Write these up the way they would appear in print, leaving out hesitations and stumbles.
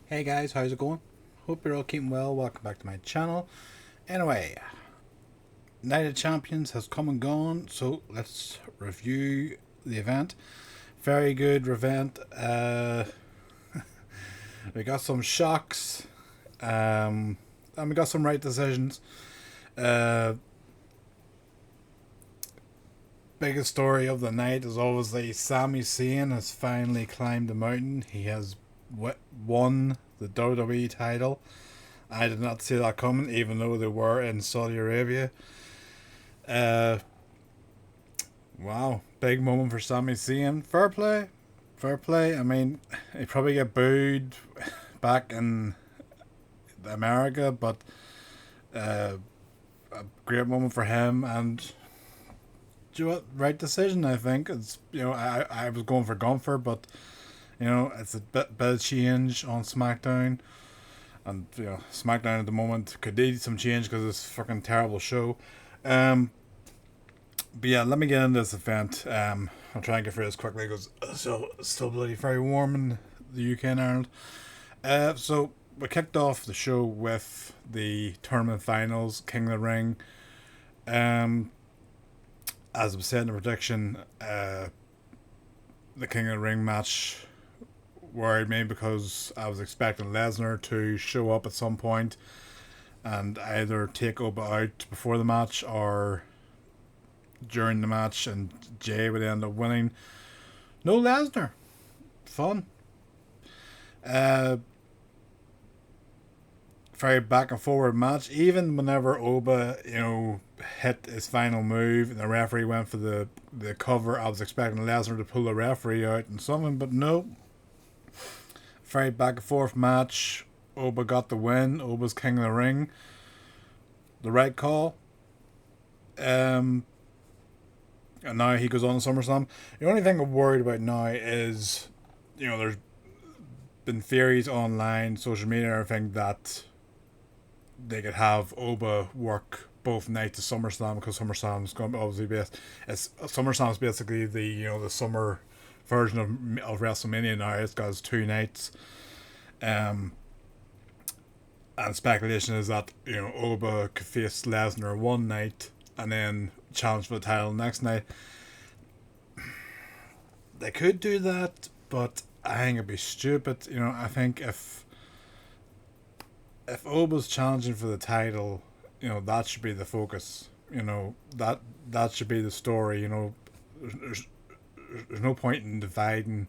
Hey guys, how's it going? Hope you're all keeping well. Welcome back to my channel. Anyway, Night of Champions has come and gone, so let's review the event. Very good event. We got some shocks, and we got some right decisions. Uh, Biggest story of the night is obviously Sami Zayn has finally climbed the mountain. He has won the WWE title. I did not see that coming, even though they were in Saudi Arabia. Uh, wow, big moment for Sami Zayn. Fair play, fair play. I mean, he probably get booed back in America, but uh, a great moment for him. And do you know what? Right decision, I think. It's I was going for Gunther, but it's a bit of change on SmackDown. And SmackDown at the moment could need some change because it's a fucking terrible show. Um, but yeah, let me get into this event. I'll try and get through this quickly because it's still bloody very warm in the UK and Ireland. So we kicked off the show with the tournament finals, King of the Ring. As I said in the prediction, the King of the Ring match worried me because I was expecting Lesnar to show up at some point and either take Oba out before the match or during the match, and Jay would end up winning. No Lesnar. Fun. Uh, Very back and forward match. Even whenever Oba, hit his final move and the referee went for the cover, I was expecting Lesnar to pull the referee out and something, but no. Very back and forth match. Oba got the win. Oba's king of the ring. The right call. And now he goes on to SummerSlam. The only thing I'm worried about now is, there's been theories online, social media, and everything that they could have Oba work both nights of SummerSlam because SummerSlam's going to be obviously SummerSlam's basically the summer version of WrestleMania now. It's got its 2 nights. And speculation is that Oba could face Lesnar one night and then challenge for the title next night. They could do that, but I think it'd be stupid. I think if Oba's challenging for the title, that should be the focus. That should be the story. There's no point in dividing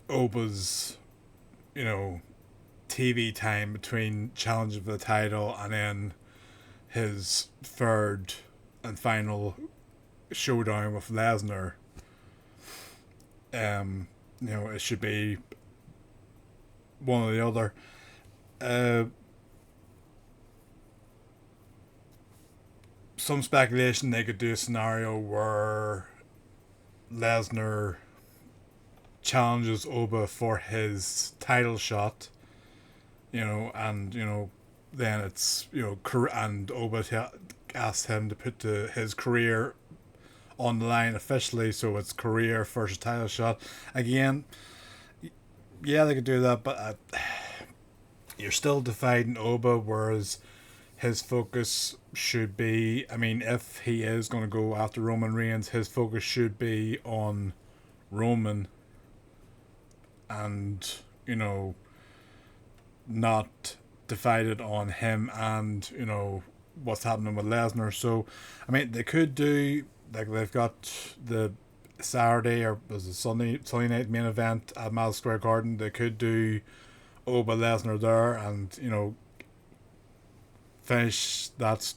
Oba's TV time between challenging for the title and then his third and final showdown with Lesnar. It should be one or the other. Some speculation they could do a scenario where Lesnar challenges Oba for his title shot, and then it's and Oba asks him to put his career on the line officially, so it's career versus title shot. Again, yeah, they could do that, but you're still dividing Oba, whereas his focus should be, if he is going to go after Roman Reigns, his focus should be on Roman and, not divided on him and, what's happening with Lesnar. So, they could do, like, they've got the Saturday or was it Sunday night main event at Madison Square Garden. They could do Oba Lesnar there and, finish that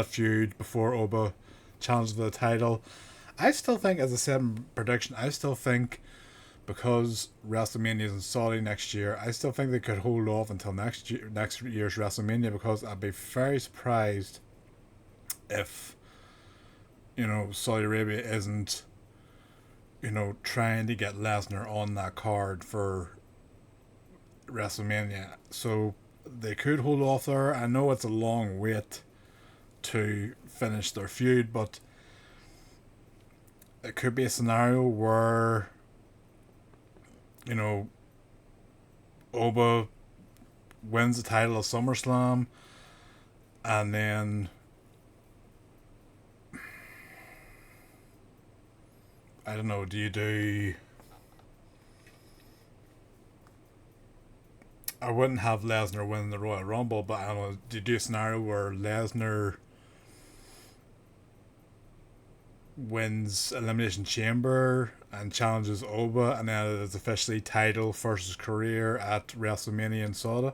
feud before Oba challenges for the title. I still think, as I said in prediction, I still think because WrestleMania is in Saudi next year, I still think they could hold off until next year's WrestleMania, because I'd be very surprised if Saudi Arabia isn't trying to get Lesnar on that card for WrestleMania. So they could hold off there. I know it's a long wait to finish their feud, but it could be a scenario where you know, Oba wins the title of SummerSlam, and then I don't know. Do you do? I wouldn't have Lesnar win the Royal Rumble, but I don't know. Do you do a scenario where Lesnar wins Elimination Chamber and challenges Oba, and then it is officially title versus career at WrestleMania in Saudi,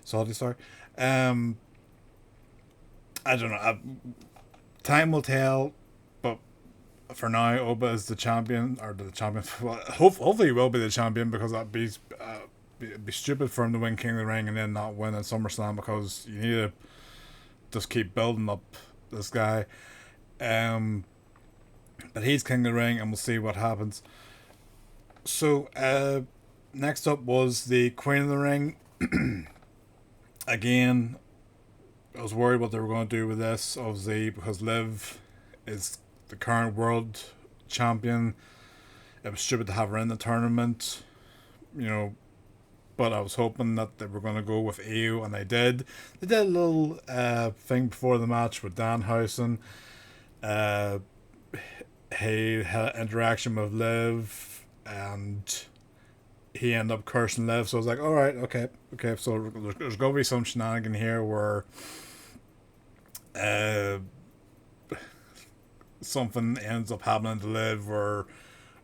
sorry. Um, I don't know. Time will tell, but for now, Oba is the champion, or the champion. Well, hopefully, he will be the champion, because that'd be it'd be stupid for him to win King of the Ring and then not win at SummerSlam, because you need to just keep building up this guy. But he's King of the Ring, and we'll see what happens. So, next up was the Queen of the Ring. Again, I was worried what they were going to do with this, obviously, because Liv is the current world champion. It was stupid to have her in the tournament, but I was hoping that they were going to go with Io, and they did. They did a little thing before the match with Danhausen. He had an interaction with Liv, and he ended up cursing Liv. So I was like, all right, okay. So there's going to be some shenanigan here where something ends up happening to Liv, where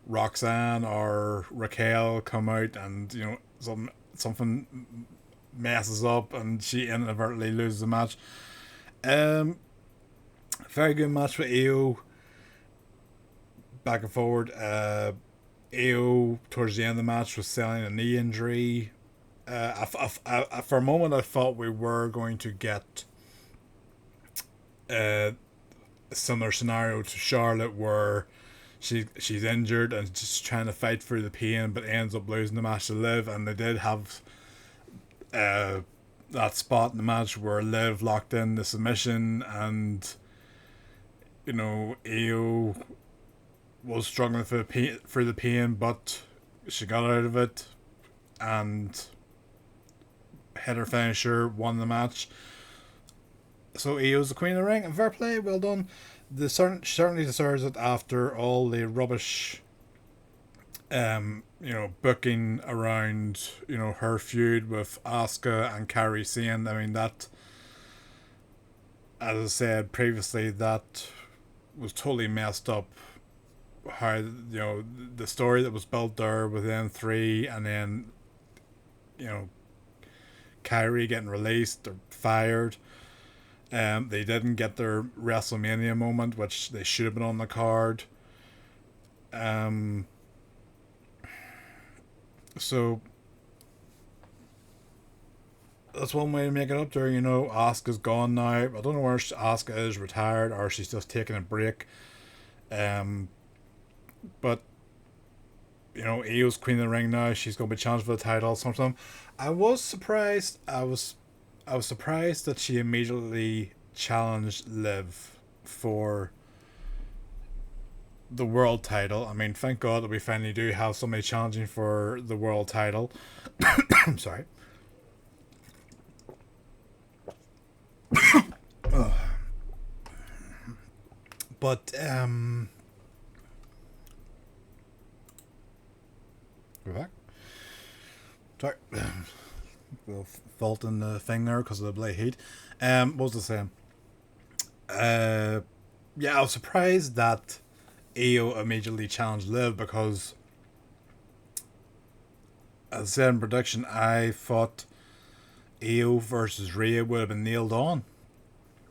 Roxanne or Raquel come out, and something messes up, and she inadvertently loses the match. Very good match with Io. Back and forward. Io towards the end of the match was selling a knee injury. For a moment, I thought we were going to get a similar scenario to Charlotte, where she's injured and just trying to fight through the pain, but ends up losing the match to Liv. And they did have that spot in the match where Liv locked in the submission, and Io was struggling through the pain, but she got out of it and hit her finisher, won the match. So Io's the Queen of the Ring, and fair play, well done. Certainly deserves it after all the rubbish, booking around, her feud with Asuka and Kairi Sane. I mean, that, as I said previously, that was totally messed up. How the story that was built there with them three, and then Kyrie getting released or fired. They didn't get their WrestleMania moment, which they should have been on the card. So that's one way to make it up there. Asuka's gone now. I don't know where Asuka is, retired, or she's just taking a break. But Io's Queen of the Ring now. She's going to be challenged for the title sometime. I was surprised. I was surprised that she immediately challenged Liv for the world title. I mean, thank God that we finally do have somebody challenging for the world title. I'm sorry. But we're back. Sorry. Little fault in the thing there because of the blade heat. What was I saying? Yeah, I was surprised that Io immediately challenged Liv, because, as I said in production, I thought Io versus Rhea would have been nailed on.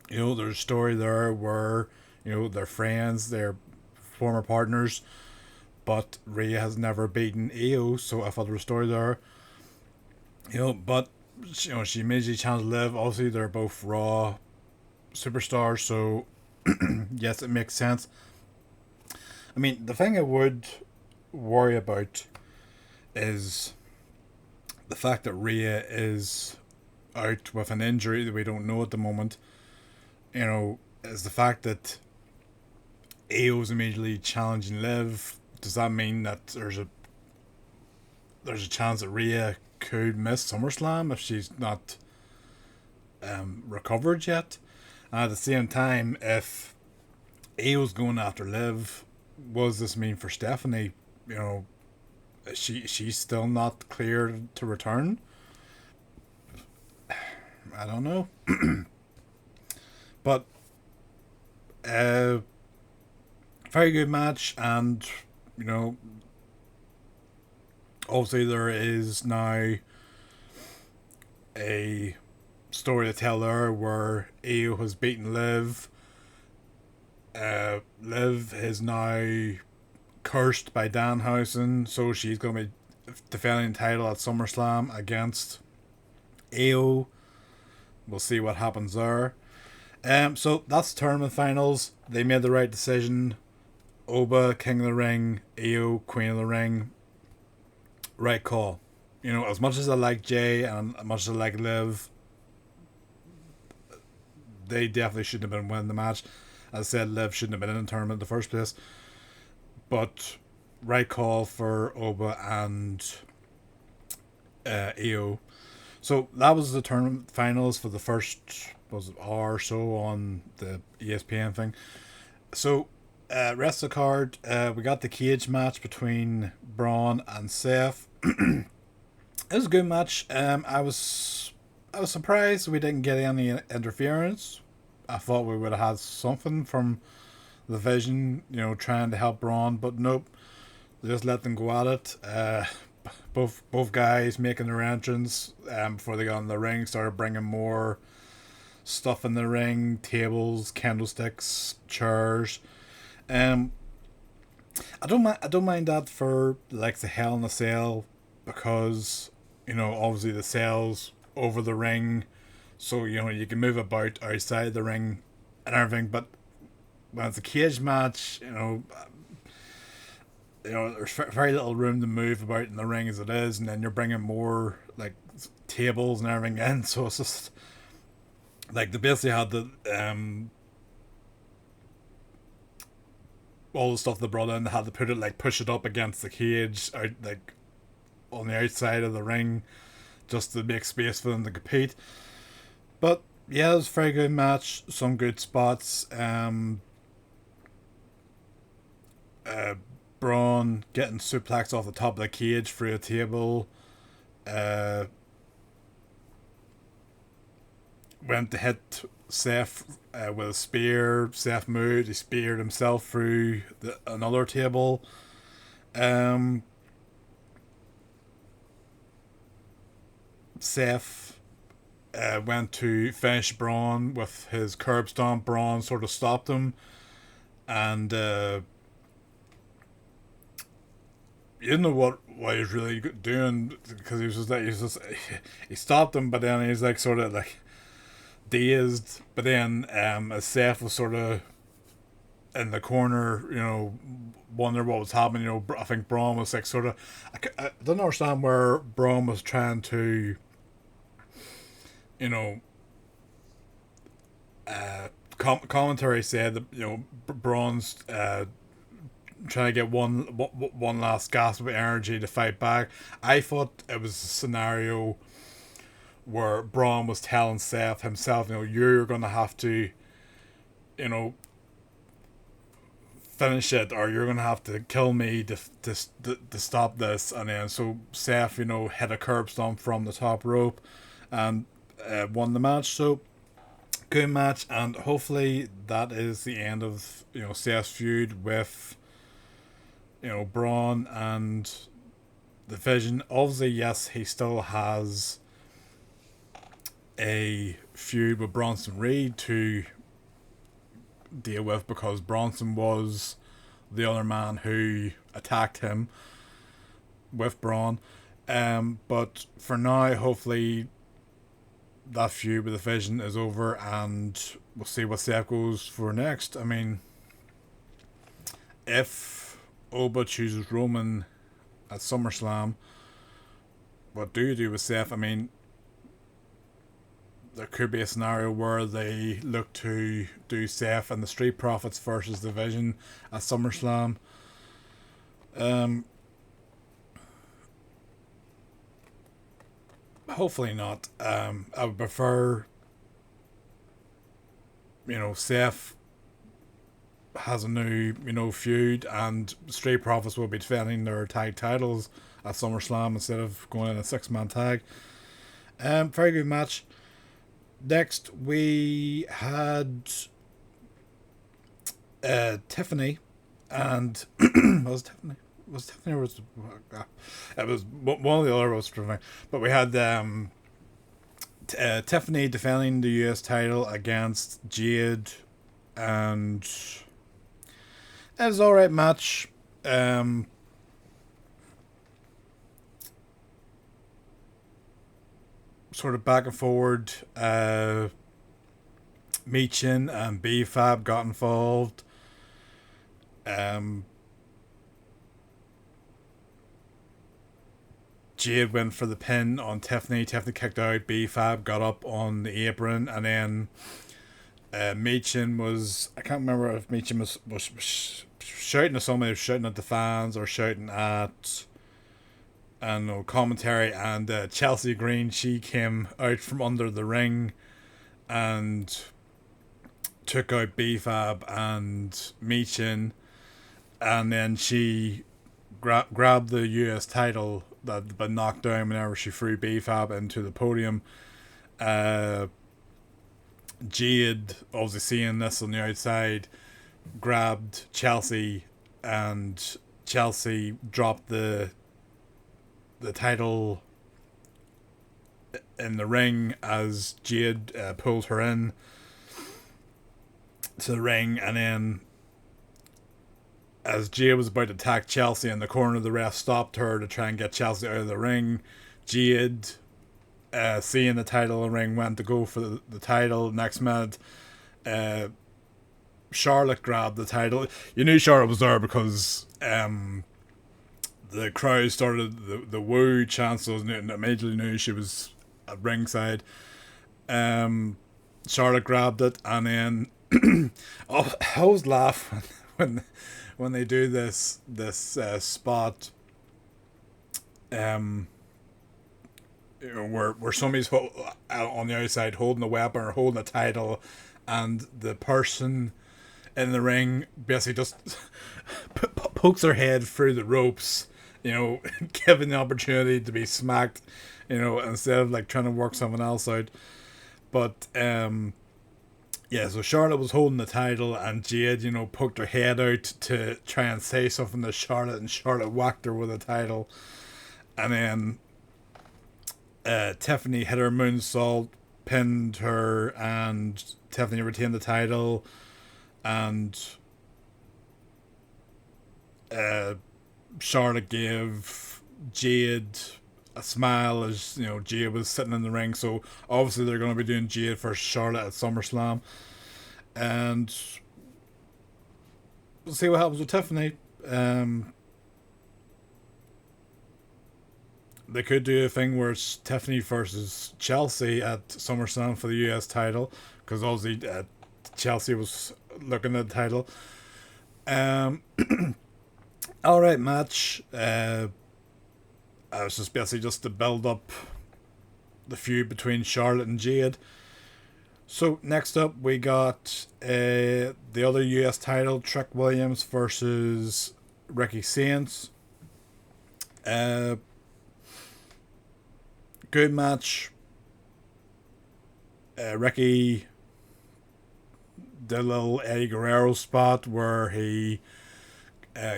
There's a story there where, they're friends, they're former partners, but Rhea has never beaten Io, so I thought there was a story there. But she immediately challenged Liv. Obviously, they're both Raw superstars, so yes, it makes sense. I mean, the thing I would worry about is the fact that Rhea is out with an injury that we don't know at the moment. Is the fact that Io's immediately challenging Liv. Does that mean that there's there's a chance that Rhea could miss SummerSlam if she's not recovered yet. And at the same time, if Io's going after Liv, what does this mean for Stephanie? You know, she's still not cleared to return. I don't know. But very good match, and you know, obviously there is now a story to tell there where Io has beaten Liv. Liv is now cursed by Danhausen, so she's going to be defending the title at SummerSlam against Io. We'll see what happens there. So that's tournament finals. They made the right decision. Oba, King of the Ring, Io, Queen of the Ring. Right call. You know, as much as I like Jay and as much as I like Liv, they definitely shouldn't have been winning the match. As I said, Liv shouldn't have been in the tournament in the first place. But right call for Oba and Io. So that was the tournament finals for the first hour or so on the ESPN thing. So rest of the card, we got the cage match between Braun and Seth. It was a good match. I was surprised we didn't get any interference. I thought we would have had something from the Vision, you know, trying to help Braun, but nope. They just let them go at it. Both guys making their entrance before they got in the ring started bringing more stuff in the ring, tables, candlesticks, chairs. I don't mind that for like the Hell in a Cell, because you know obviously the cell's over the ring, so you know you can move about outside the ring and everything. But when it's a cage match, there's very little room to move about in the ring as it is, and then you're bringing more like tables and everything in, so it's just like they basically had the all the stuff they brought in. They had to put it like push it up against the cage out like on the outside of the ring just to make space for them to compete. But yeah, it was a very good match, some good spots. Braun getting suplexed off the top of the cage through a table. Went to hit Seth with a spear. Seth moved. He speared himself through another table. Seth went to finish Braun with his curb stomp. Braun sort of stopped him, and you didn't know what he was really doing, because he stopped him, but then he's like sort of like dazed. But then as Seth was sort of in the corner, wondering what was happening, I think Braun was like sort of, I don't understand where Braun was trying to, commentary said that Braun's trying to get one last gasp of energy to fight back. I thought it was a scenario where Braun was telling Seth himself, you're gonna have to, finish it, or you're gonna have to kill me to stop this. And then so Seth, hit a curb stomp from the top rope and won the match. So good match, and hopefully that is the end of Seth's feud with Braun and the Vision. Obviously, yes, he still has a feud with Bronson Reed to deal with, because Bronson was the other man who attacked him with Braun. But for now, hopefully that feud with the Vision is over, and we'll see what Seth goes for next. I mean, if Oba chooses Roman at SummerSlam, what do you do with Seth? I mean, there could be a scenario where they look to do Seth and the Street Profits versus the Vision at SummerSlam. Hopefully not. I would prefer, Seth has a new, feud, and Street Profits will be defending their tag titles at SummerSlam instead of going in a 6-man tag. Very good match. Next, we had Tiffany, and was Tiffany? Was Tiffany or was it was one of the other was Tiffany? But we had Tiffany defending the US title against Jade, and it was an alright match. Sort of back and forward. Meechin and B-Fab got involved. Jade went for the pin on Tiffany. Tiffany kicked out. B-Fab got up on the apron, and then Meechin was... I can't remember if Meechin was shouting at somebody, shouting at the fans, or shouting at... I don't know, commentary, and Chelsea Green, she came out from under the ring and took out B-Fab and Meechin, and then she grabbed the US title that had been knocked down whenever she threw B-Fab into the podium. Jade, obviously seeing this on the outside, grabbed Chelsea, and Chelsea dropped the title in the ring as Jade pulled her in to the ring, and then as Jade was about to attack Chelsea in the corner, the ref stopped her to try and get Chelsea out of the ring. Jade, seeing the title in the ring, went to go for the title. Next minute, Charlotte grabbed the title. You knew Charlotte was there because the crowd started the woo chants, so immediately knew she was at ringside. Charlotte grabbed it, and then I always laugh when they do this spot, where somebody's on the outside holding a weapon or holding a title, and the person in the ring basically just pokes their head through the ropes, given the opportunity to be smacked, instead of like trying to work someone else out. But so Charlotte was holding the title, and Jade, poked her head out to try and say something to Charlotte, and Charlotte whacked her with the title. And then Tiffany hit her moonsault, pinned her, and Tiffany retained the title. And Charlotte gave Jade a smile as Jade was sitting in the ring. So obviously they're going to be doing Jade versus Charlotte at SummerSlam, and we'll see what happens with Tiffany. They could do a thing where it's Tiffany versus Chelsea at SummerSlam for the US title, because obviously Chelsea was looking at the title. Alright match. It was just basically just to build up the feud between Charlotte and Jade. So next up we got the other US title, Trick Williams versus Ricky Saints. Good match. Ricky did a little Eddie Guerrero spot where he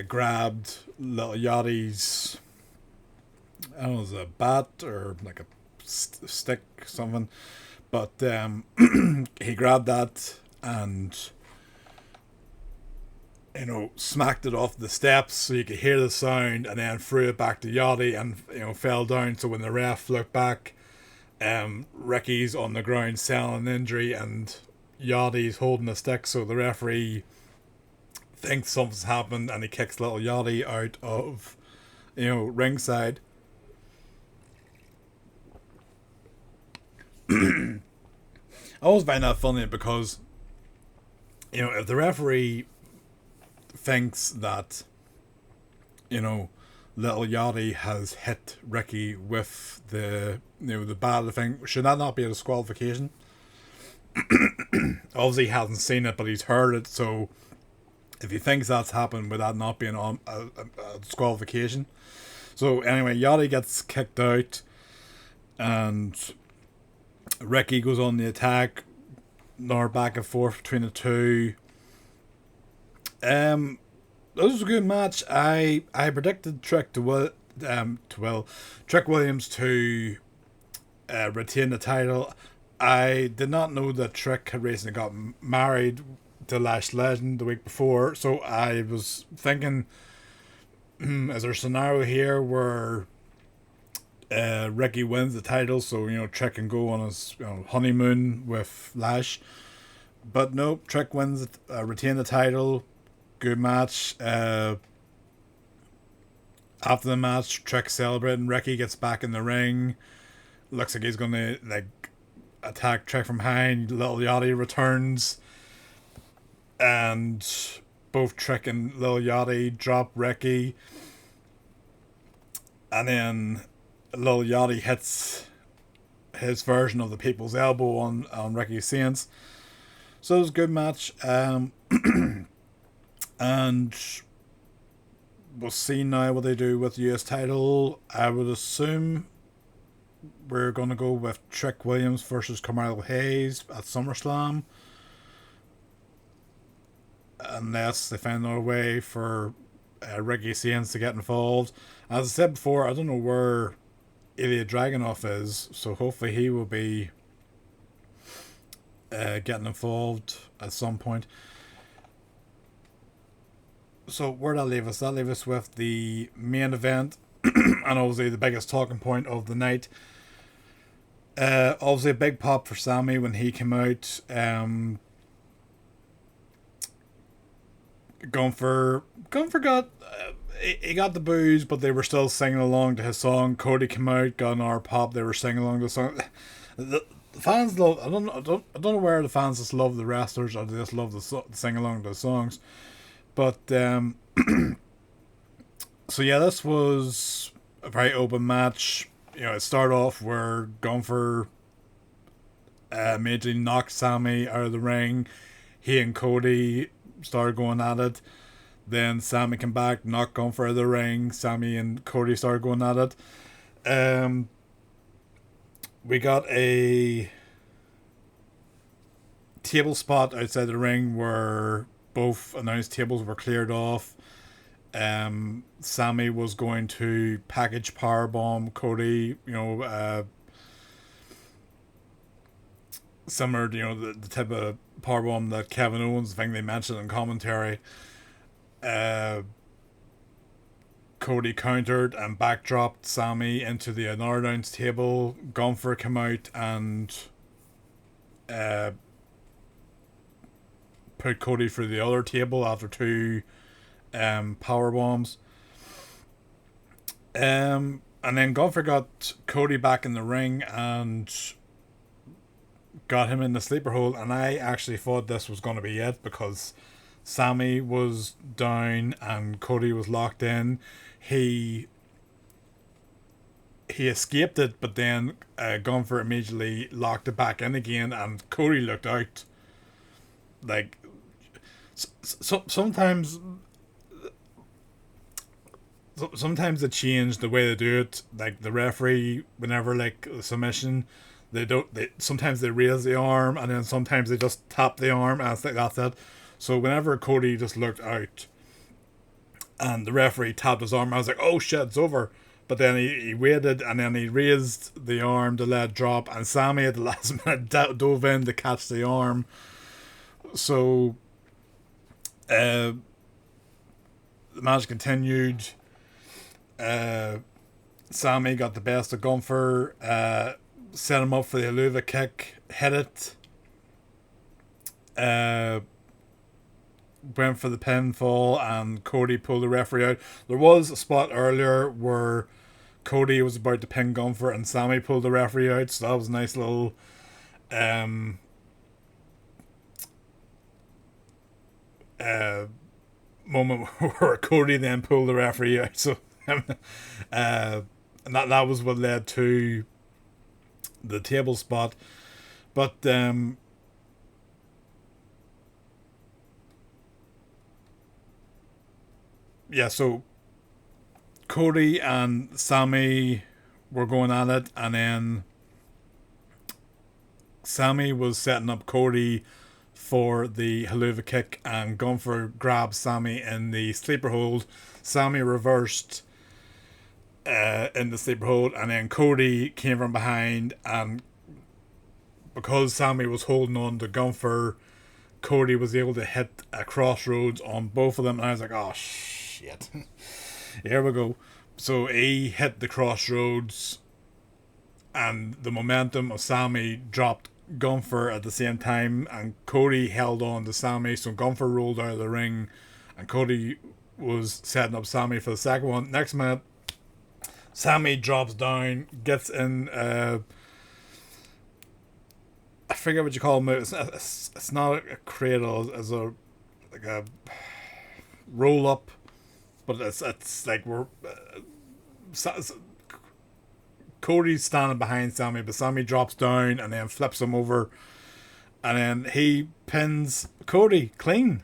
grabbed Little Yachty's, I don't know, is it a bat or like a stick, something, but he grabbed that and smacked it off the steps so you could hear the sound, and then threw it back to Yachty and fell down. So when the ref looked back, Ricky's on the ground selling an injury, and Yachty's holding the stick, so the referee thinks something's happened, and he kicks Little Yachty out of ringside. I always find that funny because if the referee thinks that Little Yachty has hit Ricky with the bat of the thing. Should that not be a disqualification? Obviously, he hasn't seen it, but he's heard it. So, if he thinks that's happened, would that not be a disqualification? So anyway, Yachty gets kicked out, and Ricky goes on the attack. Nor back and forth between the two. This was a good match. I predicted Trick Williams to retain the title. I did not know that Trick had recently got married to Lash Legend the week before, so I was thinking, is there a scenario here where Ricky wins the title, so Trick can go on his honeymoon with Lash? But nope, Trick wins, retain the title. Good match. After the match, Trick celebrating. Ricky gets back in the ring. Looks like he's gonna attack Trick from behind. Little Yachty returns, and both Trick and Little Yachty drop Ricky, and then Little Yachty hits his version of the People's Elbow on Ricky Saints. So it was a good match. And we'll see now what they do with the US title. I would assume we're going to go with Trick Williams versus Carmelo Hayes at SummerSlam, unless they find another way for Ricky Saints to get involved. As I said before, I don't know where Ilya Dragunov is, so hopefully he will be getting involved at some point. So where'd that leave us? That leave us with the main event, and obviously the biggest talking point of the night. Obviously a big pop for Sami when he came out. Gunther got he got the boos, but they were still singing along to his song. Cody came out, got an hour pop. They were singing along to the song. The fans love. I don't know where the fans just love the wrestlers or they just love to sing along to the songs. But so yeah, this was a very open match. It started off where Gunther immediately knocked Sami out of the ring. He and Cody started going at it. Then Sami came back, knocked Gunther out of the ring. Sami and Cody started going at it. We got a table spot outside the ring where both announced tables were cleared off. Sami was going to package powerbomb Cody, similar to the type of powerbomb that Kevin Owens, I think they mentioned in commentary. Cody countered and backdropped Sami into the announce table. Gunther came out and put Cody through the other table after two power bombs. And then Gunther got Cody back in the ring and got him in the sleeper hold, and I actually thought this was going to be it because Sami was down and Cody was locked in. He escaped it, but then Gunther immediately locked it back in again, and Cody looked out. Like, sometimes they change the way they do it. Like the referee, whenever like a submission, sometimes they raise the arm, and then sometimes they just tap the arm, and it's like that's it. So whenever Cody just looked out, and the referee tapped his arm, I was like, oh shit, it's over. But then he waited, and then he raised the arm to let it drop, and Sami at the last minute dove in to catch the arm. So the match continued. Sami got the best of Gunther, set him up for the Aluva kick, hit it, went for the pinfall, and Cody pulled the referee out. There was a spot earlier where Cody was about to pin Gunther and Sami pulled the referee out, so that was a nice little moment where Cody then pulled the referee out. So And that was what led to the table spot. But yeah, so Cody and Sami were going at it, and then Sami was setting up Cody for the haluva kick, and Gunther grabbed Sami in the sleeper hold. Sami reversed in the sleeper hold, and then Cody came from behind, and because Sami was holding on to Gunther, Cody was able to hit a crossroads on both of them, and I was like, oh shit. Here we go. So he hit the crossroads, and the momentum of Sami dropped Gunther at the same time, and Cody held on to Sami, so Gunther rolled out of the ring, and Cody was setting up Sami for the second one. Next minute, Sami drops down, gets in. I forget what you call him. It's not a cradle. It's a like a roll up, but it's like we're. Cody's standing behind Sami, but Sami drops down and then flips him over, and then he pins Cody clean.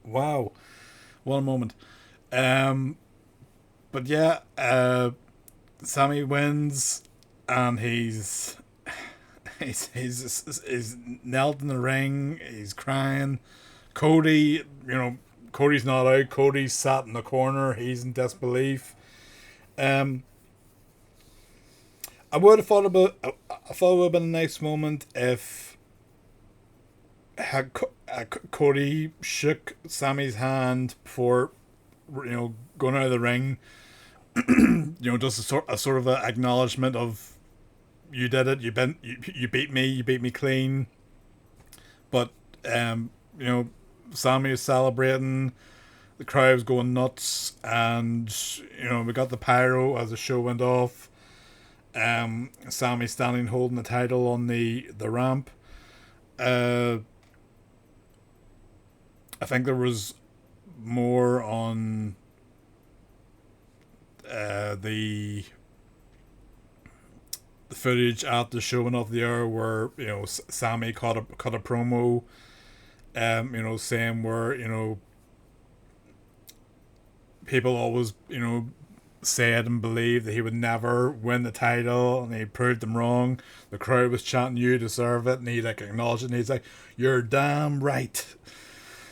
Wow, what a moment. But yeah, Sami wins, and he's knelt in the ring. He's crying. Cody, Cody's not out. Cody's sat in the corner. He's in disbelief. I would have thought I thought it would have been a nice moment if Cody shook Sami's hand before going out of the ring. Just a sort of an acknowledgement of you did it. You beat me clean. But Sami is celebrating. The crowd was going nuts, and we got the pyro as the show went off. Sami standing holding the title on the ramp. I think there was more on the footage after showing off the air where Sami cut a promo, saying where people always said and believed that he would never win the title, and he proved them wrong. The crowd was chanting, "You deserve it," and he acknowledged it, and he's like, "You're damn right."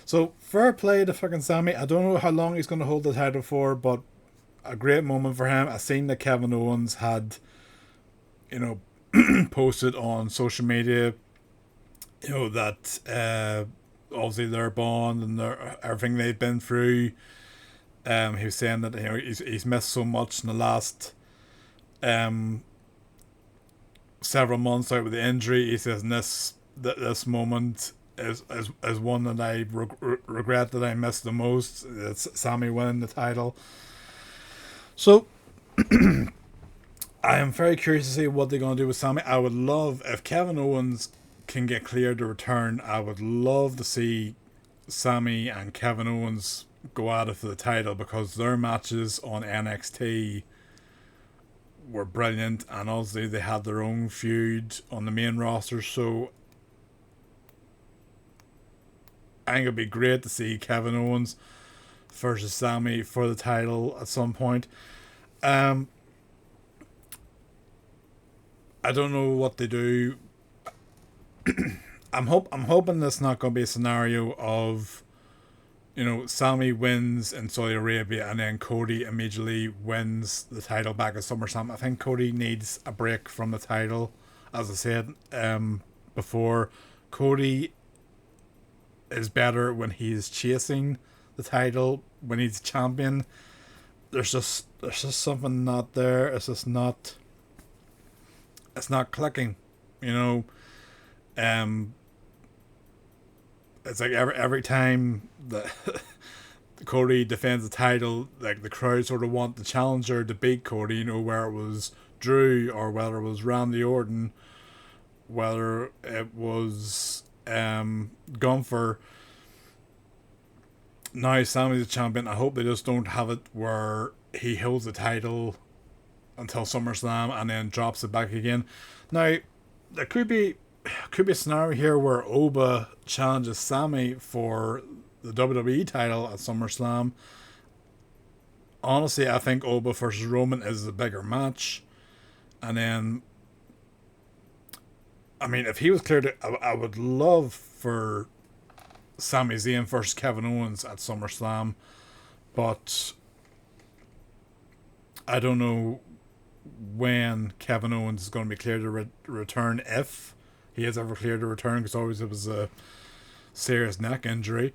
So fair play to fucking Sami. I don't know how long he's going to hold the title for, but a great moment for him. I seen that Kevin Owens had posted on social media that obviously their bond and everything they've been through. He was saying that he's missed so much in the last several months out with the injury. He says this moment is one that I regret that I missed the most. It's Sami winning the title. So I am very curious to see what they're going to do with Sami. I would love, if Kevin Owens can get cleared to return, I would love to see Sami and Kevin Owens go at it for the title, because their matches on NXT were brilliant, and obviously they had their own feud on the main roster, so I think it'd be great to see Kevin Owens versus Sami for the title at some point. I don't know what they do. I'm hoping that's not going to be a scenario of Sami wins in Saudi Arabia and then Cody immediately wins the title back at SummerSlam. I think Cody needs a break from the title. As I said before, Cody is better when he's chasing the title, when he's champion. There's just something not there. It's not clicking, It's like every time that Cody defends the title, like the crowd sort of want the challenger to beat Cody, where it was Drew or whether it was Randy Orton, whether it was Gunther. now Sami's the champion. I hope they just don't have it where he holds the title until SummerSlam and then drops it back again. Now, there could be a scenario here where Oba challenges Sami for the WWE title at SummerSlam. Honestly, I think Oba versus Roman is the bigger match. And then, I mean, if he was cleared, I would love for Sami Zayn versus Kevin Owens at SummerSlam. But I don't know when Kevin Owens is going to be cleared to return, if he is ever cleared to return, because always it was a serious neck injury.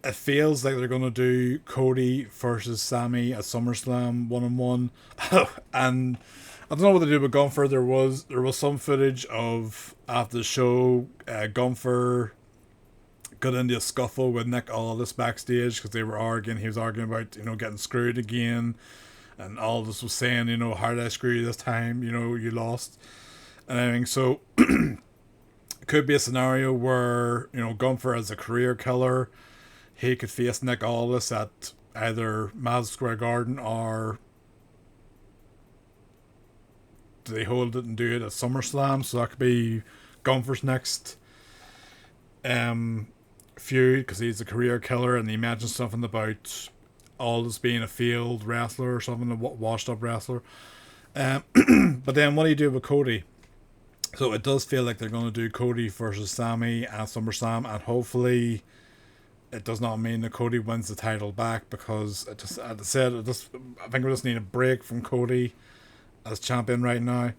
It feels like they're going to do Cody versus Sami at SummerSlam 1-on-1. And I don't know what they do with Gunther. There was some footage of, after the show, Gunther got into a scuffle with Nick Aldis backstage because they were arguing. He was arguing about, getting screwed again. And Aldis was saying, how did I screw you this time? You lost. And everything. So, it could be a scenario where, Gunther as a career killer, he could face Nick Aldis at either Madison Square Garden, or do they hold it and do it at SummerSlam? So that could be Gunther's next feud, because he's a career killer, and he mentioned something about Aldis being a field wrestler or something, a washed up wrestler. But then what do you do with Cody? So it does feel like they're going to do Cody versus Sami at SummerSlam, and hopefully it does not mean that Cody wins the title back, because as I said, I think we just need a break from Cody as champion right now.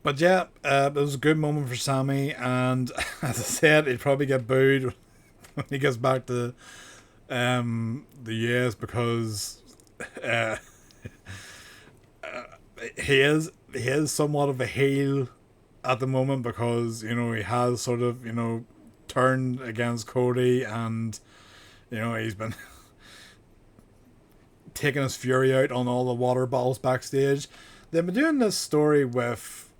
But yeah, it was a good moment for Sami, and as I said, he'd probably get booed when he gets back to the US, because he is somewhat of a heel at the moment, because he has sort of turned against Cody, and he's been taking his fury out on all the water bottles backstage. They've been doing this story with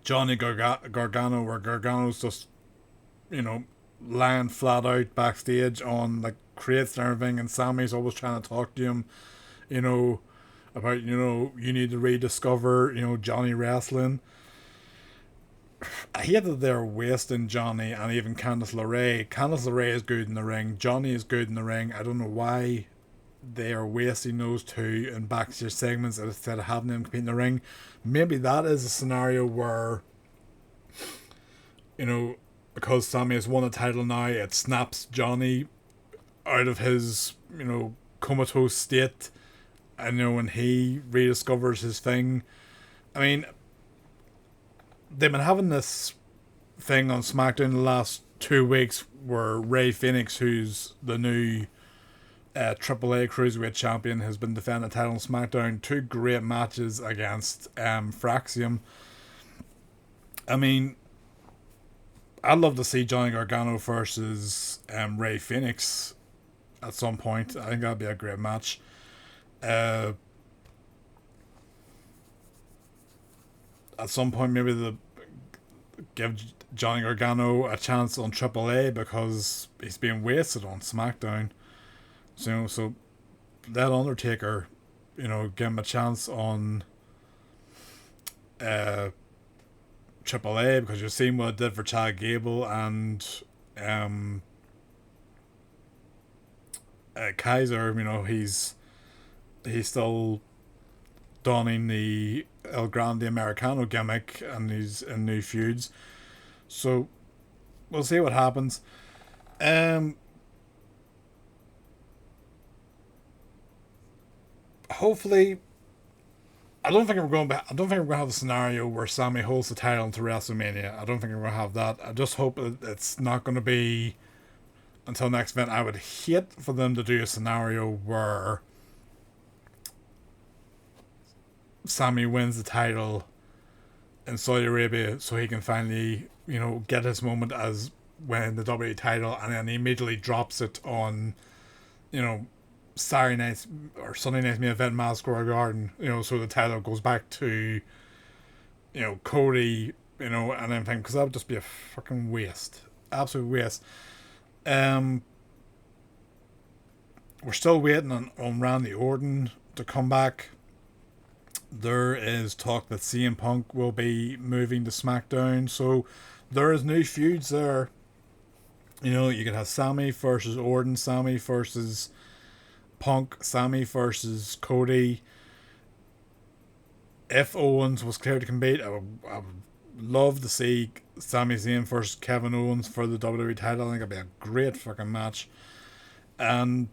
Johnny Gargano, where Gargano's just lying flat out backstage on like crates and everything, and Sami's always trying to talk to him about you need to rediscover Johnny wrestling. I hate that they're wasting Johnny, and even Candice LeRae. Candice LeRae is good in the ring. Johnny is good in the ring. I don't know why they are wasting those two in backstage segments instead of having them compete in the ring. Maybe that is a scenario where, because Sami has won a title now, it snaps Johnny out of his, comatose state. And when he rediscovers his thing. I mean, they've been having this thing on SmackDown the last 2 weeks where Rey Fenix, who's the new AAA Cruiserweight Champion, has been defending the title on SmackDown. 2 great matches against Fraxium. I mean, I'd love to see Johnny Gargano versus Rey Fenix at some point. I think that'd be a great match. At some point, maybe they give Johnny Gargano a chance on AAA, because he's being wasted on SmackDown. So let Undertaker, give him a chance on AAA, because you've seen what it did for Chad Gable and Kaiser. He's still donning the El Grande Americano gimmick, and he's in new feuds. So we'll see what happens. Hopefully, I don't think we're going to have a scenario where Sami holds the title into WrestleMania. I don't think we're going to have that. I just hope it's not going to be until next event. I would hate for them to do a scenario where Sami wins the title in Saudi Arabia, so he can finally, get his moment as winning the WWE title, and then he immediately drops it on, Saturday night or Sunday night's main event, Madison Square Garden. So the title goes back to Cody. And everything, because that would just be a fucking waste, absolute waste. We're still waiting on Randy Orton to come back. There is talk that CM Punk will be moving to SmackDown, so there is new feuds there. You can have Sami versus Orton, Sami versus Punk, Sami versus Cody. If Owens was cleared to compete, I would love to see Sami Zayn versus Kevin Owens for the WWE title. I think it'd be a great fucking match. And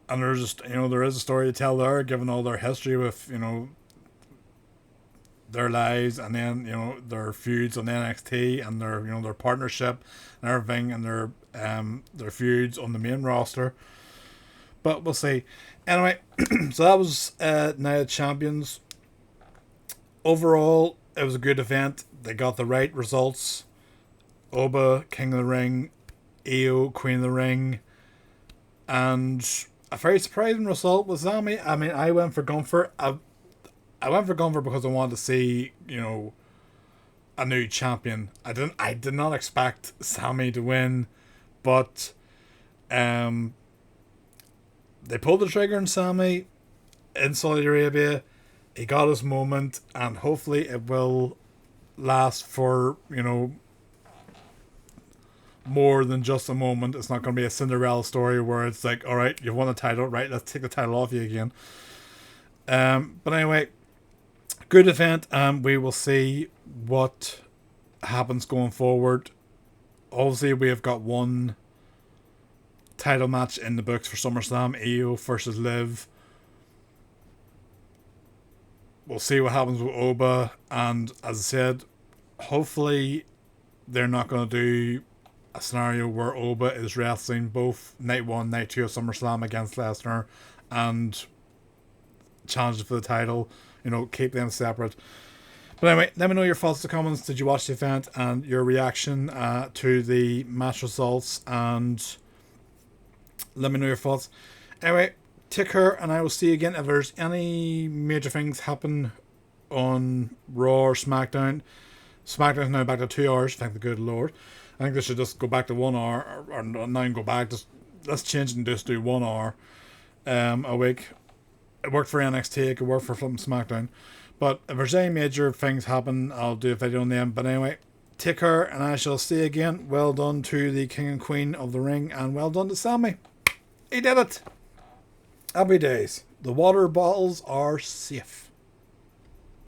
there's just, there is a story to tell there, given all their history with, their lives, and then, their feuds on NXT, and their, their partnership and everything, and their feuds on the main roster. But we'll see. Anyway, so that was Night of Champions. Overall, it was a good event. They got the right results. Oba, King of the Ring, Io, Queen of the Ring, and a very surprising result was Sami. I mean, I went for Gunther. I went for Gunther because I wanted to see, a new champion. I did not expect Sami to win, but they pulled the trigger on Sami in Saudi Arabia. He got his moment, and hopefully it will last for, more than just a moment. It's not going to be a Cinderella story where it's like, all right, you've won the title, right, let's take the title off you again. But anyway, good event, and we will see what happens going forward. Obviously, we have got one title match in the books for SummerSlam, Io versus Liv. We'll see what happens with Oba, and as I said, hopefully they're not going to do a scenario where Oba is wrestling both night 1, night 2 of SummerSlam against Lesnar and challenges for the title. Keep them separate. But anyway, let me know your thoughts in the comments. Did you watch the event and your reaction to the match results? And let me know your thoughts. Anyway, take care, and I will see you again. If there's any major things happen on Raw or SmackDown is now back to 2 hours, thank the good Lord. I think they should just go back to 1 hour, or not go back, just let's change it and just do 1 hour a week. It worked for NXT, it could work for flipping SmackDown. But if there's any major things happen, I'll do a video on them. But anyway, take care, and I shall see you again. Well done to the King and Queen of the Ring, and well done to Sami. He did it! Happy days. The water bottles are safe.